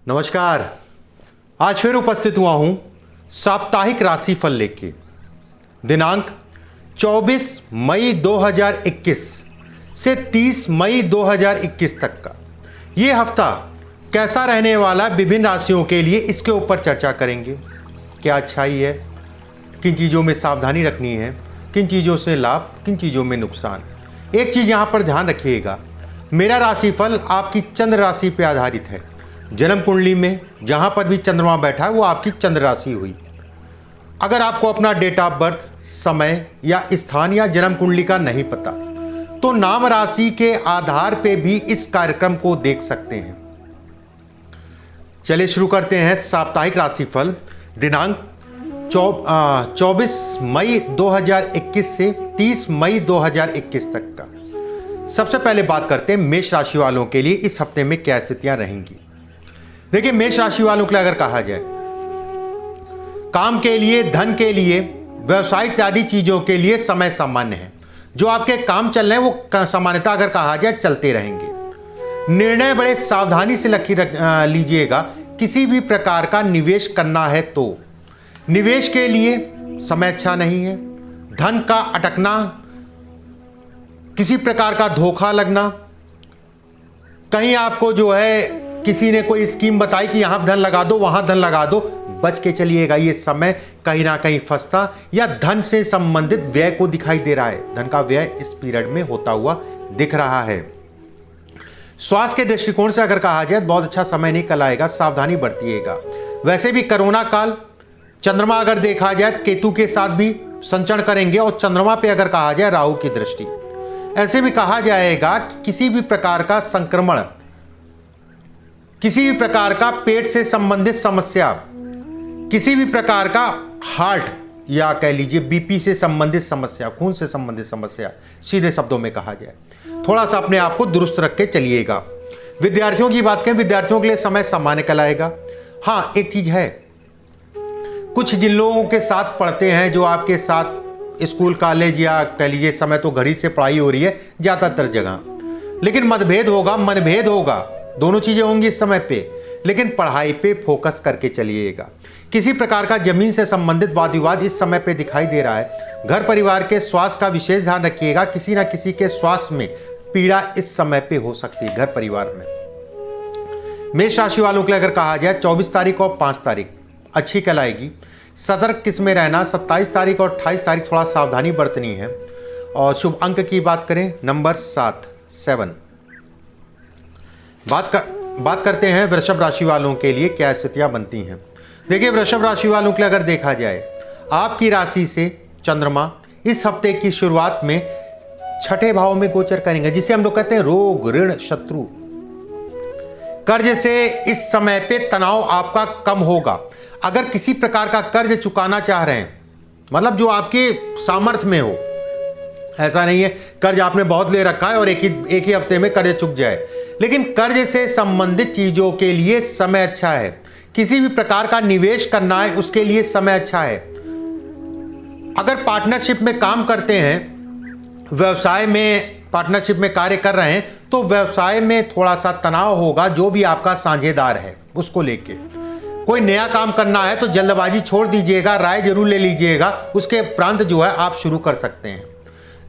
नमस्कार। आज फिर उपस्थित हुआ हूं साप्ताहिक राशिफल लेके। दिनांक 24 मई 2021 से 30 मई 2021 तक का ये हफ्ता कैसा रहने वाला विभिन्न राशियों के लिए, इसके ऊपर चर्चा करेंगे। क्या अच्छाई है, किन चीज़ों में सावधानी रखनी है, किन चीज़ों से लाभ, किन चीज़ों में नुकसान। एक चीज़ यहाँ पर ध्यान रखिएगा, मेरा राशिफल आपकी चंद्र राशि पर आधारित है। जन्म कुंडली में जहाँ पर भी चंद्रमा बैठा है वो आपकी चंद्र राशि हुई। अगर आपको अपना डेट ऑफ बर्थ, समय या स्थान या जन्म कुंडली का नहीं पता तो नाम राशि के आधार पे भी इस कार्यक्रम को देख सकते हैं। चलिए शुरू करते हैं साप्ताहिक राशिफल दिनांक 24 मई 2021 से 30 मई 2021 तक का। सबसे पहले बात करते हैं मेष राशि वालों के लिए इस हफ्ते में क्या स्थितियां रहेंगी। देखिए, मेष राशि वालों के लिए अगर कहा जाए, काम के लिए, धन के लिए, व्यवसाय इत्यादि चीजों के लिए समय सामान्य है। जो आपके काम चल रहे हैं वो सामान्यता अगर कहा जाए चलते रहेंगे। निर्णय बड़े सावधानी से लीजिएगा। किसी भी प्रकार का निवेश करना है तो निवेश के लिए समय अच्छा नहीं है। धन का अटकना, किसी प्रकार का धोखा लगना, कहीं आपको जो है किसी ने कोई स्कीम बताई कि यहां धन लगा दो, वहां धन लगा दो, बच के चलिएगा। ये समय कहीं ना कहीं फंसता या धन से संबंधित व्यय को दिखाई दे रहा है। धन का व्यय इस पीरियड में होता हुआ दिख रहा है। स्वास्थ्य के दृष्टिकोण से अगर कहा जाए बहुत अच्छा समय नहीं कल आएगा, सावधानी बरतिएगा। वैसे भी कोरोना काल, चंद्रमा अगर देखा जाए केतु के साथ भी संचरण करेंगे और चंद्रमा पे अगर कहा जाए राहु की दृष्टि, ऐसे भी कहा जाएगा कि किसी भी प्रकार का संक्रमण, किसी भी प्रकार का पेट से संबंधित समस्या, किसी भी प्रकार का हार्ट या कह लीजिए बीपी से संबंधित समस्या, खून से संबंधित समस्या, सीधे शब्दों में कहा जाए, थोड़ा सा अपने आप को दुरुस्त रख के चलिएगा। विद्यार्थियों की बात करें, विद्यार्थियों के लिए समय सामान्य कहलाएगा। हाँ, एक चीज है, कुछ जिन लोगों के साथ पढ़ते हैं, जो आपके साथ स्कूल कॉलेज या कह लीजिए समय तो घड़ी से पढ़ाई हो रही है ज़्यादातर जगह, लेकिन मतभेद होगा, मनभेद होगा, दोनों चीज़ें होंगी इस समय पे, लेकिन पढ़ाई पे फोकस करके चलिएगा। किसी प्रकार का जमीन से संबंधित वाद विवाद इस समय पे दिखाई दे रहा है। घर परिवार के स्वास्थ्य का विशेष ध्यान रखिएगा। किसी ना किसी के स्वास्थ्य में पीड़ा इस समय पे हो सकती है घर परिवार में। मेष राशि वालों के लिए अगर कहा जाए 24 तारीख और 5 तारीख अच्छी कहलाएगी। सतर्क किस्में रहना। 27 तारीख और 28 तारीख थोड़ा सावधानी बरतनी है। और शुभ अंक की बात करें नंबर 7। बात करते हैं वृषभ राशि वालों के लिए क्या स्थितियां बनती हैं। देखिए, वृषभ राशि वालों के लिए अगर देखा जाए, आपकी राशि से चंद्रमा इस हफ्ते की शुरुआत में 6ठे भाव में गोचर करेंगे, जिसे हम लोग कहते हैं रोग, ऋण, शत्रु, कर्ज से इस समय पे तनाव आपका कम होगा। अगर किसी प्रकार का कर्ज चुकाना चाह रहे हैं, मतलब जो आपके सामर्थ्य में हो, ऐसा नहीं है कर्ज आपने बहुत ले रखा है और एक ही हफ्ते में कर्ज चुक जाए, लेकिन कर्ज से संबंधित चीजों के लिए समय अच्छा है। किसी भी प्रकार का निवेश करना है उसके लिए समय अच्छा है। अगर पार्टनरशिप में काम करते हैं, व्यवसाय में पार्टनरशिप में कार्य कर रहे हैं, तो व्यवसाय में थोड़ा सा तनाव होगा जो भी आपका साझेदार है उसको लेके। कोई नया काम करना है तो जल्दबाजी छोड़ दीजिएगा, राय जरूर ले लीजिएगा, उसके उपरांत जो है आप शुरू कर सकते हैं।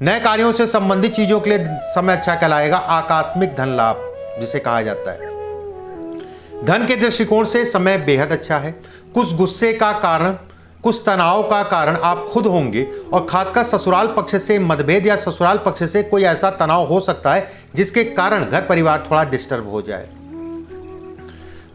नए कार्यों से संबंधित चीजों के लिए समय अच्छा कहलाएगा। आकस्मिक धन लाभ जिसे कहा जाता है। धन के दृष्टिकोण से समय बेहद अच्छा है। कुछ गुस्से का कारण, कुछ तनाव का कारण आप खुद होंगे और खासकर ससुराल पक्ष से मतभेद या ससुराल पक्ष से कोई ऐसा तनाव हो सकता है जिसके कारण घर परिवार थोड़ा डिस्टर्ब हो जाए।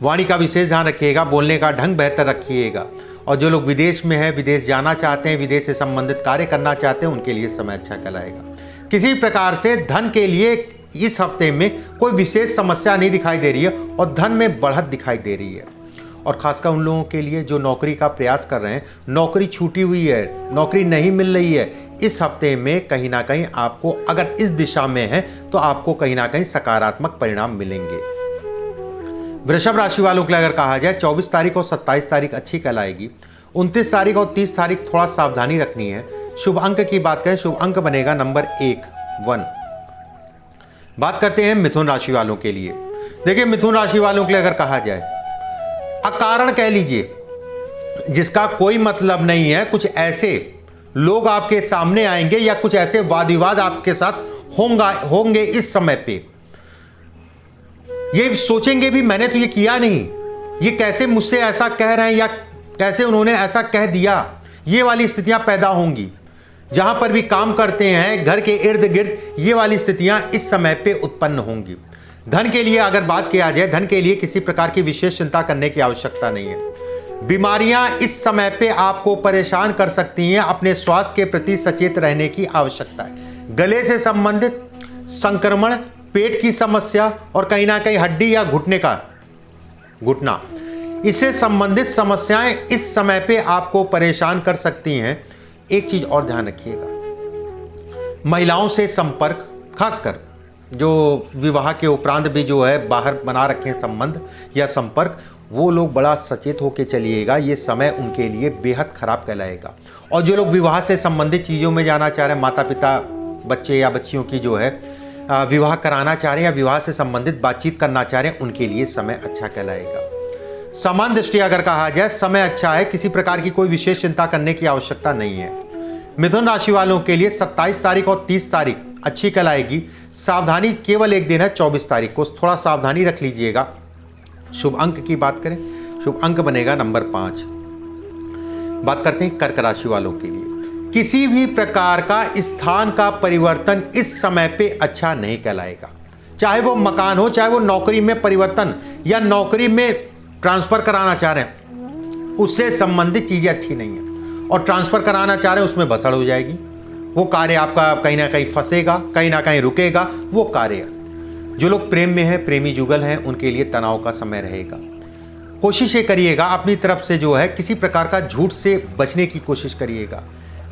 वाणी का विशेष ध्यान रखिएगा, बोलने का ढंग बेहतर रखिएगा। और जो लोग विदेश में हैं, विदेश जाना चाहते हैं, विदेश से संबंधित कार्य करना चाहते हैं, उनके लिए समय अच्छा कहलाएगा। किसी प्रकार से धन के लिए इस हफ्ते में कोई विशेष समस्या नहीं दिखाई दे रही है और धन में बढ़त दिखाई दे रही है। और खासकर उन लोगों के लिए जो नौकरी का प्रयास कर रहे हैं, नौकरी छूटी हुई है, नौकरी नहीं मिल रही है, इस हफ्ते में कहीं ना कहीं आपको, अगर इस दिशा में है तो आपको कहीं ना कहीं सकारात्मक परिणाम मिलेंगे। वृषभ राशि वालों के लिए अगर कहा जाए 24 तारीख और 27 तारीख अच्छी कहलाएगी। 29 तारीख और 30 तारीख थोड़ा सावधानी रखनी है। शुभ अंक की बात करें, शुभ अंक बनेगा नंबर 1। बात करते हैं मिथुन राशि वालों के लिए। देखिए, मिथुन राशि वालों के लिए अगर कहा जाए, अकारण कह लीजिए, जिसका कोई मतलब नहीं है, कुछ ऐसे लोग आपके सामने आएंगे या कुछ ऐसे वाद विवाद आपके साथ होंगे इस समय पे। ये सोचेंगे भी मैंने तो ये किया नहीं, ये कैसे मुझसे ऐसा कह रहे हैं या कैसे उन्होंने ऐसा कह दिया, ये वाली स्थितियां पैदा होंगी। जहां पर भी काम करते हैं घर के इर्द गिर्द ये वाली स्थितियां इस समय पे उत्पन्न होंगी। धन के लिए अगर बात किया जाए, धन के लिए किसी प्रकार की विशेष चिंता करने की आवश्यकता नहीं है। बीमारियां इस समय पे आपको परेशान कर सकती हैं, अपने स्वास्थ्य के प्रति सचेत रहने की आवश्यकता है। गले से संबंधित संक्रमण, पेट की समस्या और कहीं ना कहीं हड्डी या घुटना, इससे संबंधित समस्याएं इस समय पे आपको परेशान कर सकती हैं। एक चीज और ध्यान रखिएगा, महिलाओं से संपर्क, खासकर जो विवाह के उपरांत भी जो है बाहर बना रखे संबंध या संपर्क, वो लोग बड़ा सचेत होकर चलिएगा। ये समय उनके लिए बेहद खराब कहलाएगा। और जो लोग विवाह से संबंधित चीज़ों में जाना चाह रहे हैं, माता पिता बच्चे या बच्चियों की जो है विवाह कराना चाह रहे हैं या विवाह से संबंधित बातचीत करना चाह रहे हैं, उनके लिए समय अच्छा कहलाएगा। समान दृष्टि अगर कहा जाए, समय अच्छा है, किसी प्रकार की कोई विशेष चिंता करने की आवश्यकता नहीं है। मिथुन राशि वालों के लिए 27 तारीख और 30 तारीख अच्छी कहलाएगी। सावधानी केवल एक दिन है, 24 तारीख को थोड़ा सावधानी रख लीजिएगा। शुभ अंक की बात करें, शुभ अंक बनेगा नंबर 5। बात करते हैं कर्क राशि वालों के लिए। किसी भी प्रकार का स्थान का परिवर्तन इस समय पे अच्छा नहीं कहलाएगा। चाहे वो मकान हो, चाहे वो नौकरी में परिवर्तन या नौकरी में ट्रांसफर कराना चाह रहे हैं, उससे संबंधित चीजें अच्छी नहीं है। और ट्रांसफर कराना चाह रहे हैं, उसमें भसड़ हो जाएगी। वो कार्य आपका कहीं ना कहीं फंसेगा, कहीं ना कहीं रुकेगा वो कार्य। जो लोग प्रेम में हैं, प्रेमी जुगल हैं, उनके लिए तनाव का समय रहेगा। कोशिश ये करिएगा अपनी तरफ से जो है किसी प्रकार का झूठ से बचने की कोशिश करिएगा।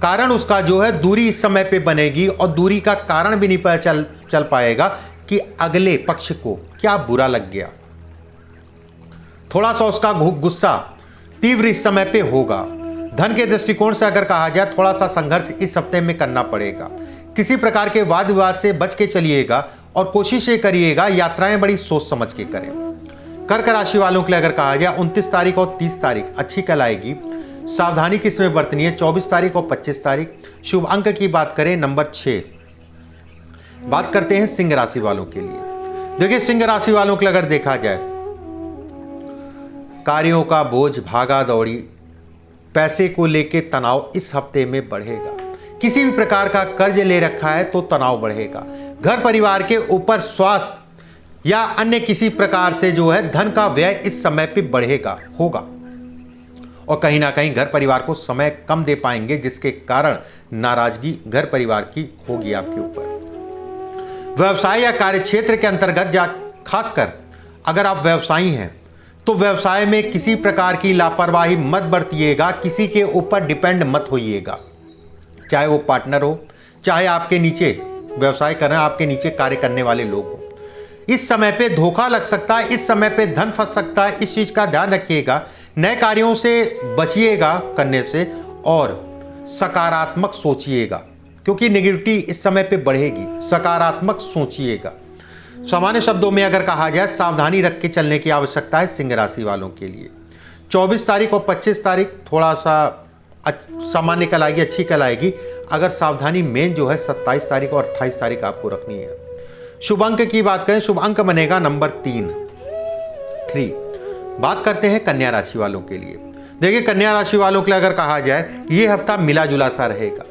कारण उसका जो है दूरी इस समय पे बनेगी और दूरी का कारण भी नहीं पता चल पाएगा कि अगले पक्ष को क्या बुरा लग गया। थोड़ा सा उसका गुस्सा तीव्र इस समय पे होगा। धन के दृष्टिकोण से अगर कहा जाए, थोड़ा सा संघर्ष इस हफ्ते में करना पड़ेगा। किसी प्रकार के वाद विवाद से बच के चलिएगा और कोशिश ये करिएगा यात्राएं बड़ी सोच समझ के करें। कर्क राशि वालों के लिए अगर कहा जाए, 29 तारीख और 30 तारीख अच्छी कहलाएगी। सावधानी किसमें बरतनी है, 24 तारीख और 25 तारीख। शुभ अंक की बात करें नंबर 6। बात करते हैं सिंह राशि वालों के लिए। देखिए, सिंह राशि वालों के लिए अगर देखा जाए, कार्यों का बोझ, भागा दौड़ी, पैसे को लेके तनाव इस हफ्ते में बढ़ेगा। किसी भी प्रकार का कर्ज ले रखा है तो तनाव बढ़ेगा। घर परिवार के ऊपर स्वास्थ्य या अन्य किसी प्रकार से जो है धन का व्यय इस समय पे बढ़ेगा होगा। और कहीं ना कहीं घर परिवार को समय कम दे पाएंगे, जिसके कारण नाराजगी घर परिवार की होगी आपके ऊपर। व्यवसाय या कार्य क्षेत्र के अंतर्गत खासकर अगर आप व्यवसायी हैं तो व्यवसाय में किसी प्रकार की लापरवाही मत बरतिएगा, किसी के ऊपर डिपेंड मत होइएगा। चाहे वो पार्टनर हो, चाहे आपके नीचे व्यवसाय कर रहे हैं, आपके नीचे कार्य करने वाले लोग हो। इस समय पे धोखा लग सकता है, इस समय पे धन फंस सकता है, इस चीज का ध्यान रखिएगा। नए कार्यों से बचिएगा करने से और सकारात्मक सोचिएगा, क्योंकि नेगेटिविटी इस समय पे बढ़ेगी। सकारात्मक सोचिएगा। सामान्य शब्दों में अगर कहा जाए, सावधानी रख के चलने की आवश्यकता है सिंह राशि वालों के लिए। 24 तारीख और 25 तारीख थोड़ा सा सामान्य कहलाएगी, अच्छी कहलाएगी। अगर सावधानी मेन जो है 27 तारीख और 28 तारीख आपको रखनी है। शुभ अंक की बात करें, शुभ अंक बनेगा नंबर 3। बात करते हैं कन्या राशि वालों के लिए। देखिए, कन्या राशि वालों के लिए अगर कहा जाए, ये हफ्ता मिला जुला सा रहेगा।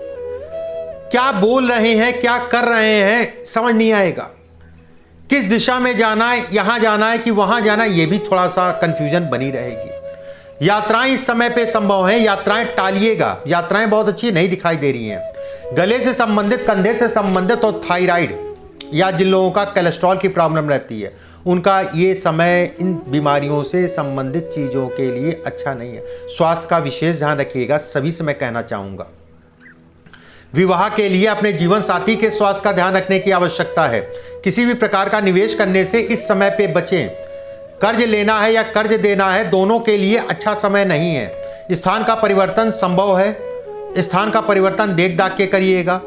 क्या बोल रहे हैं, क्या कर रहे हैं, समझ नहीं आएगा। किस दिशा में जाना है, यहां जाना है कि वहां जाना है, ये भी थोड़ा सा कंफ्यूजन बनी रहेगी। यात्राएं इस समय पे संभव हैं, यात्राएं टालिएगा। यात्राएं बहुत अच्छी नहीं दिखाई दे रही हैं। गले से संबंधित, कंधे से संबंधित और थायराइड या जिन लोगों का कोलेस्ट्रॉल की प्रॉब्लम रहती है, उनका ये समय इन बीमारियों से संबंधित चीज़ों के लिए अच्छा नहीं है। स्वास्थ्य का विशेष ध्यान रखिएगा, सभी से मैं कहना चाहूँगा। विवाह के लिए अपने जीवन साथी के स्वास्थ्य का ध्यान रखने की आवश्यकता है। किसी भी प्रकार का निवेश करने से इस समय पे बचें। कर्ज लेना है या कर्ज देना है, दोनों के लिए अच्छा समय नहीं है। स्थान का परिवर्तन संभव है, स्थान का परिवर्तन देख दाख के करिएगा।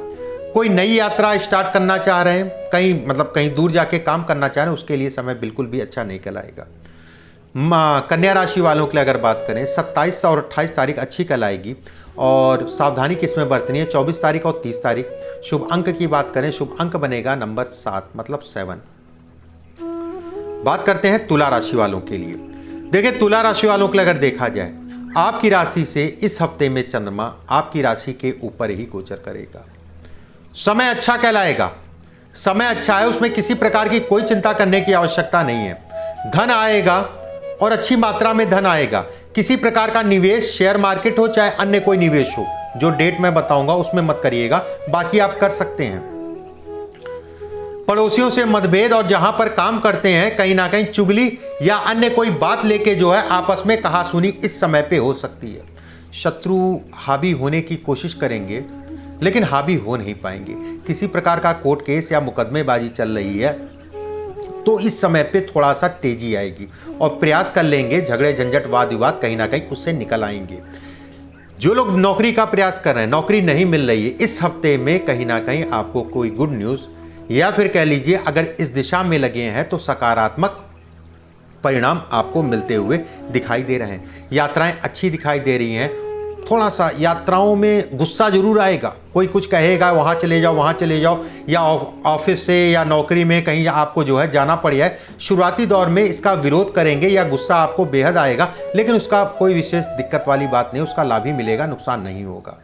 कोई नई यात्रा स्टार्ट करना चाह रहे हैं, कहीं दूर जाके काम करना चाह रहे हैं, उसके लिए समय बिल्कुल भी अच्छा नहीं कहलाएगा। कन्या राशि वालों के लिए अगर बात करें 27 और 28 तारीख अच्छी कहलाएगी और सावधानी किसमें बरतनी है 24 तारीख और 30 तारीख। शुभ अंक की बात करें, शुभ अंक बनेगा नंबर 7 मतलब 7। बात करते हैं तुला राशि वालों के लिए। देखिए तुला राशि वालों के लिए अगर देखा जाए आपकी राशि से इस हफ्ते में चंद्रमा आपकी राशि के ऊपर ही गोचर करेगा। समय अच्छा कहलाएगा, समय अच्छा है, उसमें किसी प्रकार की कोई चिंता करने की आवश्यकता नहीं है। धन आएगा और अच्छी मात्रा में धन आएगा। किसी प्रकार का निवेश, शेयर मार्केट हो चाहे अन्य कोई निवेश हो, जो डेट मैं बताऊंगा उसमें मत करिएगा, बाकी आप कर सकते हैं। पड़ोसियों से मतभेद और जहां पर काम करते हैं कहीं ना कहीं चुगली या अन्य कोई बात लेके जो है आपस में कहासुनी इस समय पे हो सकती है। शत्रु हावी होने की कोशिश करेंगे लेकिन हावी हो नहीं पाएंगे। किसी प्रकार का कोर्ट केस या मुकदमेबाजी चल रही है तो इस समय पे थोड़ा सा तेजी आएगी और प्रयास कर लेंगे, झगड़े झंझट वाद विवाद कहीं ना कहीं उससे निकल आएंगे। जो लोग नौकरी का प्रयास कर रहे हैं, नौकरी नहीं मिल रही है, इस हफ्ते में कहीं ना कहीं आपको कोई गुड न्यूज़ या फिर कह लीजिए अगर इस दिशा में लगे हैं तो सकारात्मक परिणाम आपको मिलते हुए दिखाई दे रहे हैं। यात्राएं अच्छी दिखाई दे रही हैं। थोड़ा सा यात्राओं में गुस्सा जरूर आएगा, कोई कुछ कहेगा वहाँ चले जाओ वहाँ चले जाओ, या ऑफिस से या नौकरी में कहीं आपको जो है जाना पड़ जाए। शुरुआती दौर में इसका विरोध करेंगे या गुस्सा आपको बेहद आएगा, लेकिन उसका कोई विशेष दिक्कत वाली बात नहीं, उसका लाभ ही मिलेगा, नुकसान नहीं होगा।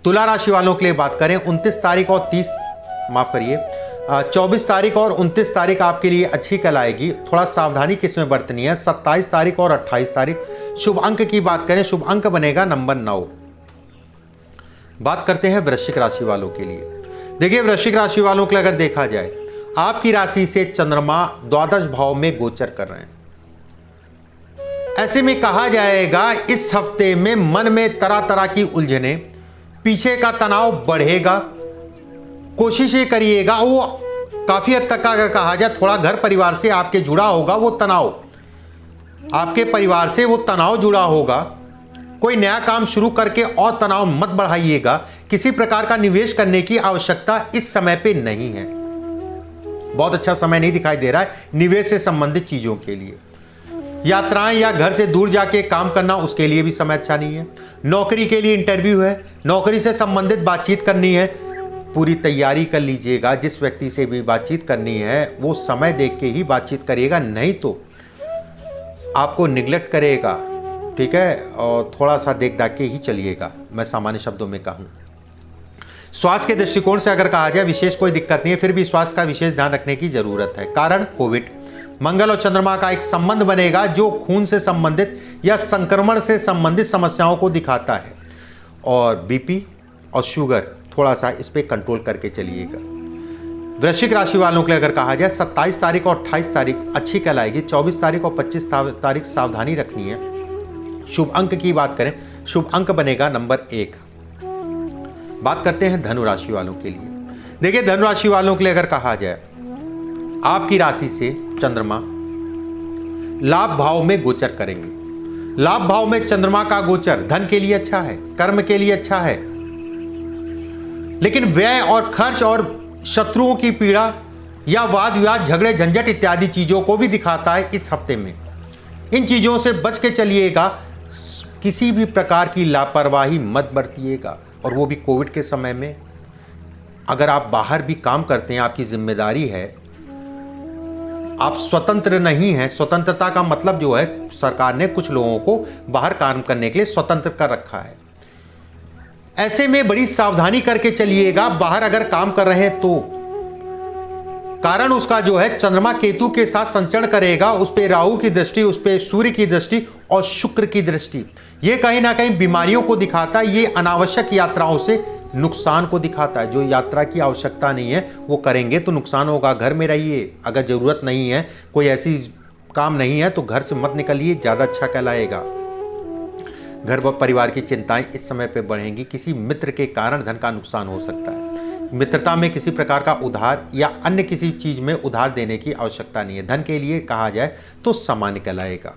तुला राशि वालों के लिए बात करें 29 तारीख और 24 तारीख और 29 तारीख आपके लिए अच्छी कहलाएगी। थोड़ा सावधानी किसमें बरतनी है 27 तारीख और 28 तारीख। शुभ अंक की बात करें, शुभ अंक बनेगा नंबर 9। बात करते हैं वृश्चिक राशि वालों के लिए। देखिए वृश्चिक राशि वालों के लिए अगर देखा जाए आपकी राशि से चंद्रमा द्वादश भाव में गोचर कर रहे हैं। ऐसे में कहा जाएगा इस हफ्ते में मन में तरह तरह की उलझने, पीछे का तनाव बढ़ेगा। कोशिश ये करिएगा, वो काफी हद तक अगर कहा जाए थोड़ा घर परिवार से आपके जुड़ा होगा, वो तनाव आपके परिवार से वो तनाव जुड़ा होगा। कोई नया काम शुरू करके और तनाव मत बढ़ाइएगा। किसी प्रकार का निवेश करने की आवश्यकता इस समय पे नहीं है। बहुत अच्छा समय नहीं दिखाई दे रहा है निवेश से संबंधित चीजों के लिए। यात्राएं या घर से दूर जाके काम करना, उसके लिए भी समय अच्छा नहीं है। नौकरी के लिए इंटरव्यू है, नौकरी से संबंधित बातचीत करनी है, पूरी तैयारी कर लीजिएगा। जिस व्यक्ति से भी बातचीत करनी है वो समय देख के ही बातचीत करिएगा, नहीं तो आपको निगलेक्ट करेगा, ठीक है। और थोड़ा सा देख दाख के ही चलिएगा, मैं सामान्य शब्दों में कहूँ। स्वास्थ्य के दृष्टिकोण से अगर कहा जाए विशेष कोई दिक्कत नहीं है, फिर भी स्वास्थ्य का विशेष ध्यान रखने की जरूरत है। कारण कोविड। मंगल और चंद्रमा का एक संबंध बनेगा जो खून से संबंधित या संक्रमण से संबंधित समस्याओं को दिखाता है। और बीपी और शुगर थोड़ा सा इस पे कंट्रोल करके चलिएगा। वृश्चिक राशि वालों के लिए अगर कहा जाए 27 तारीख और 28 तारीख अच्छी कहलाएगी। 24 तारीख और 25 तारीख सावधानी रखनी है। शुभ अंक की बात करें, शुभ अंक बनेगा नंबर 1। बात करते हैं धनु राशि वालों के लिए। देखिए धनु राशि वालों के लिए अगर कहा जाए आपकी राशि से चंद्रमा लाभ भाव में गोचर करेंगे। लाभ भाव में चंद्रमा का गोचर धन के लिए अच्छा है, कर्म के लिए अच्छा है, लेकिन व्यय और खर्च और शत्रुओं की पीड़ा या वाद विवाद, झगड़े झंझट इत्यादि चीजों को भी दिखाता है इस हफ्ते में। इन चीजों से बच के चलिएगा। किसी भी प्रकार की लापरवाही मत बरतिएगा, और वो भी कोविड के समय में। अगर आप बाहर भी काम करते हैं, आपकी जिम्मेदारी है, आप स्वतंत्र नहीं हैं। स्वतंत्रता का मतलब जो है सरकार ने कुछ लोगों को बाहर काम करने के लिए स्वतंत्र कर रखा है। ऐसे में बड़ी सावधानी करके चलिएगा। बाहर अगर काम कर रहे हैं तो कारण उसका जो है चंद्रमा केतु के साथ संचरण करेगा, उस पे राहु की दृष्टि, उस पे सूर्य की दृष्टि और शुक्र की दृष्टि। ये कहीं ना कहीं बीमारियों को दिखाता है। ये अनावश्यक यात्राओं से नुकसान को दिखाता है। जो यात्रा की आवश्यकता नहीं है वो करेंगे तो नुकसान होगा। घर में रहिए, अगर जरूरत नहीं है, कोई ऐसी काम नहीं है तो घर से मत निकलिए, ज्यादा अच्छा कहलाएगा। घर व परिवार की चिंताएं इस समय पे बढ़ेंगी। किसी मित्र के कारण धन का नुकसान हो सकता है। मित्रता में किसी प्रकार का उधार या अन्य किसी चीज में उधार देने की आवश्यकता नहीं है। धन के लिए कहा जाए तो सामान्य कहलाएगा।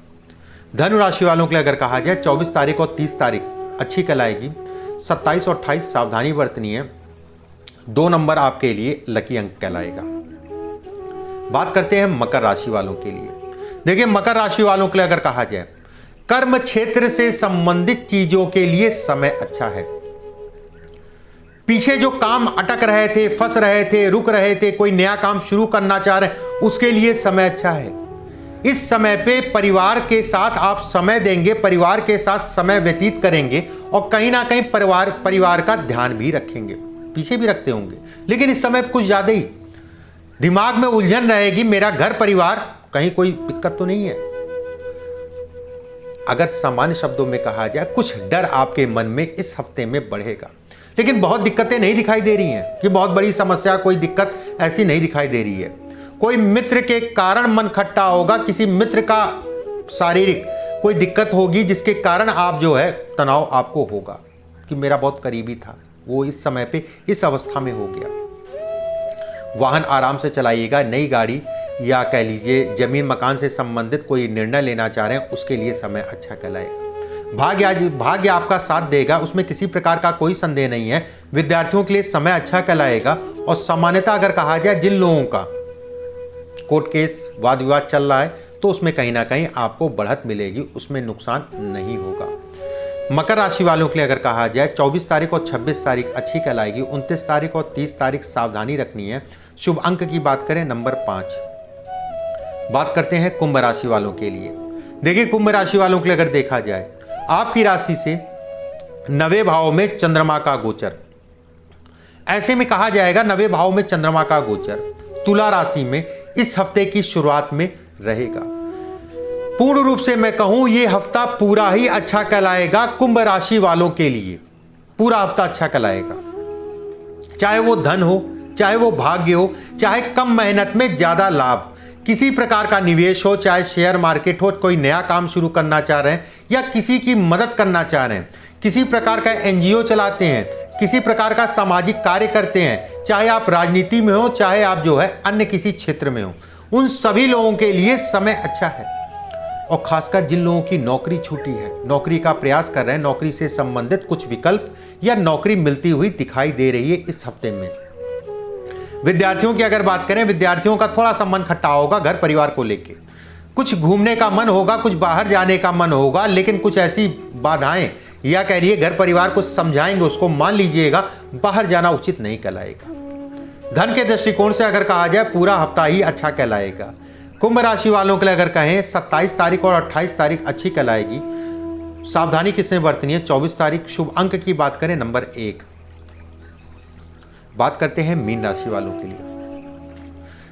धनु राशि वालों के लिए अगर कहा जाए 24 तारीख और 30 तारीख अच्छी कहलाएगी। 27 और 28 सावधानी बरतनी है। 2 नंबर आपके लिए लकी अंक कहलाएगा। बात करते हैं मकर राशि वालों के लिए। देखिए मकर राशि वालों के लिए अगर कहा जाए, कर्म क्षेत्र से संबंधित चीजों के लिए समय अच्छा है। पीछे जो काम अटक रहे थे, फंस रहे थे, रुक रहे थे, कोई नया काम शुरू करना चाह रहे हैं, उसके लिए समय अच्छा है। इस समय पे परिवार के साथ आप समय देंगे, परिवार के साथ समय व्यतीत करेंगे और कहीं ना कहीं परिवार का ध्यान भी रखेंगे। पीछे भी रखते होंगे, लेकिन इस समय कुछ ज्यादा ही दिमाग में उलझन रहेगी, मेरा घर परिवार कहीं कोई दिक्कत तो नहीं है। अगर सामान्य शब्दों में कहा जाए, कुछ डर आपके मन में इस हफ्ते में बढ़ेगा, लेकिन बहुत दिक्कतें नहीं दिखाई दे रही हैं कि बहुत बड़ी समस्या, कोई दिक्कत ऐसी नहीं दिखाई दे रही है। कोई मित्र के कारण मन खट्टा होगा, किसी मित्र का शारीरिक कोई दिक्कत होगी जिसके कारण आप जो है तनाव आपको होगा कि मेरा बहुत करीबी था, वो इस समय पे इस अवस्था में हो गया। वाहन आराम से चलाइएगा, नई गाड़ी या कह लीजिए जमीन मकान से संबंधित कोई निर्णय लेना चाह रहे हैं, उसके लिए समय अच्छा कहलाएगा। भाग्य आपका साथ देगा, उसमें किसी प्रकार का कोई संदेह नहीं है। विद्यार्थियों के लिए समय अच्छा कहलाएगा। और सामान्यतः अगर कहा जाए, जिन लोगों का कोर्ट केस वाद विवाद चल रहा है, तो उसमें कहीं ना कहीं आपको बढ़त मिलेगी, उसमें नुकसान नहीं होगा। मकर राशि वालों के लिए अगर कहा जाए, 24 तारीख और 26 तारीख अच्छी कहलाएगी। 29 तारीख और 30 तारीख सावधानी रखनी है। शुभ अंक की बात करें नंबर 5। बात करते हैं कुंभ राशि वालों के लिए। देखिए कुंभ राशि वालों के लिए अगर देखा जाए, आपकी राशि से 9वें भाव में चंद्रमा का गोचर, ऐसे में कहा जाएगा 9वें भाव में चंद्रमा का गोचर तुला राशि में इस हफ्ते की शुरुआत में रहेगा। पूर्ण रूप से मैं कहूं, यह हफ्ता पूरा ही अच्छा कहलाएगा कुंभ राशि वालों के लिए। पूरा हफ्ता अच्छा कहलाएगा, चाहे वो धन हो, चाहे वो भाग्य हो, चाहे कम मेहनत में ज्यादा लाभ, किसी प्रकार का निवेश हो, चाहे शेयर मार्केट हो, कोई नया काम शुरू करना चाह रहे हैं या किसी की मदद करना चाह रहे हैं, किसी प्रकार का एनजीओ चलाते हैं, किसी प्रकार का सामाजिक कार्य करते हैं, चाहे आप राजनीति में हो, चाहे आप जो है अन्य किसी क्षेत्र में हो, उन सभी लोगों के लिए समय अच्छा है। और खासकर जिन लोगों की नौकरी छूटी है, नौकरी का प्रयास कर रहे हैं, नौकरी से संबंधित कुछ विकल्प या नौकरी मिलती हुई दिखाई दे रही है इस हफ्ते में। विद्यार्थियों की अगर बात करें, विद्यार्थियों का थोड़ा सा मन खट्टा होगा घर परिवार को लेके, कुछ घूमने का मन होगा, कुछ बाहर जाने का मन होगा, लेकिन कुछ ऐसी बाधाएं या कह रही है घर परिवार को समझाएंगे, उसको मान लीजिएगा, बाहर जाना उचित नहीं कहलाएगा। धन के दृष्टिकोण से अगर कहा जाए, पूरा हफ्ता ही अच्छा कहलाएगा। कुंभ राशि वालों के लिए अगर कहें, 27 तारीख और 28 तारीख अच्छी कहलाएगी। सावधानी किसमें बरतनी है? 24 तारीख। शुभ अंक की बात करें नंबर 1। बात करते हैं मीन राशि वालों के लिए।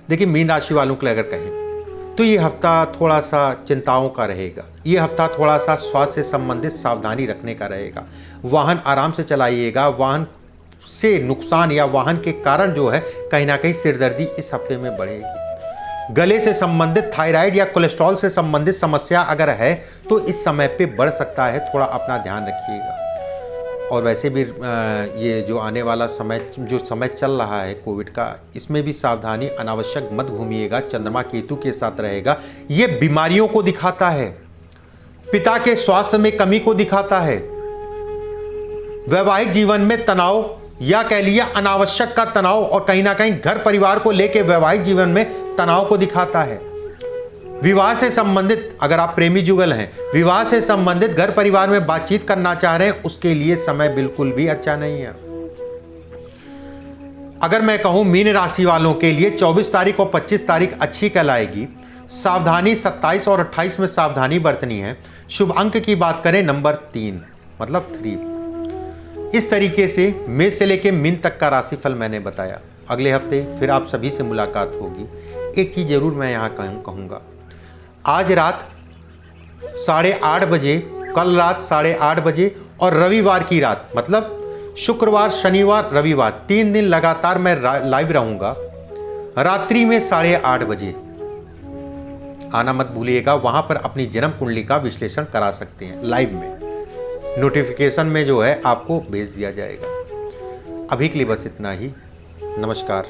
देखिए मीन राशि वालों के लिए अगर कहें तो ये हफ्ता थोड़ा सा चिंताओं का रहेगा। ये हफ्ता थोड़ा सा स्वास्थ्य से संबंधित सावधानी रखने का रहेगा। वाहन आराम से चलाइएगा। वाहन से नुकसान या वाहन के कारण जो है कहीं ना कहीं सिरदर्दी इस हफ्ते में बढ़ेगी। गले से संबंधित, थायराइड या कोलेस्ट्रॉल से संबंधित समस्या अगर है तो इस समय पे बढ़ सकता है, थोड़ा अपना ध्यान रखिएगा। और वैसे भी ये जो आने वाला समय चल रहा है कोविड का, इसमें भी सावधानी, अनावश्यक मत घूमिएगा। चंद्रमा केतु के साथ रहेगा। ये बीमारियों को दिखाता है, पिता के स्वास्थ्य में कमी को दिखाता है, वैवाहिक जीवन में तनाव या कह लिया अनावश्यक का तनाव, और कहीं ना कहीं घर परिवार को लेकर वैवाहिक जीवन में तनाव को दिखाता है। विवाह से संबंधित, अगर आप प्रेमी जुगल हैं, विवाह से संबंधित घर परिवार में बातचीत करना चाह रहे हैं, उसके लिए समय बिल्कुल भी अच्छा नहीं है। अगर मैं कहूं मीन राशि वालों के लिए 24 तारीख और 25 तारीख अच्छी कहलाएगी। सावधानी 27 और 28 में सावधानी बरतनी है। शुभ अंक की बात करें नंबर 3, मतलब 3। इस तरीके से मेष से लेकर मीन तक का राशिफल मैंने बताया। अगले हफ्ते फिर आप सभी से मुलाकात होगी। एक चीज जरूर मैं यहाँ कहूँगा, आज रात 8:30 बजे, कल रात 8:30 बजे और रविवार की रात, मतलब शुक्रवार, शनिवार, रविवार, 3 दिन लगातार मैं लाइव रहूंगा। रात्रि में 8:30 बजे आना मत भूलिएगा। वहां पर अपनी जन्म कुंडली का विश्लेषण करा सकते हैं लाइव में। नोटिफिकेशन में जो है आपको भेज दिया जाएगा। अभी के लिए बस इतना ही। नमस्कार।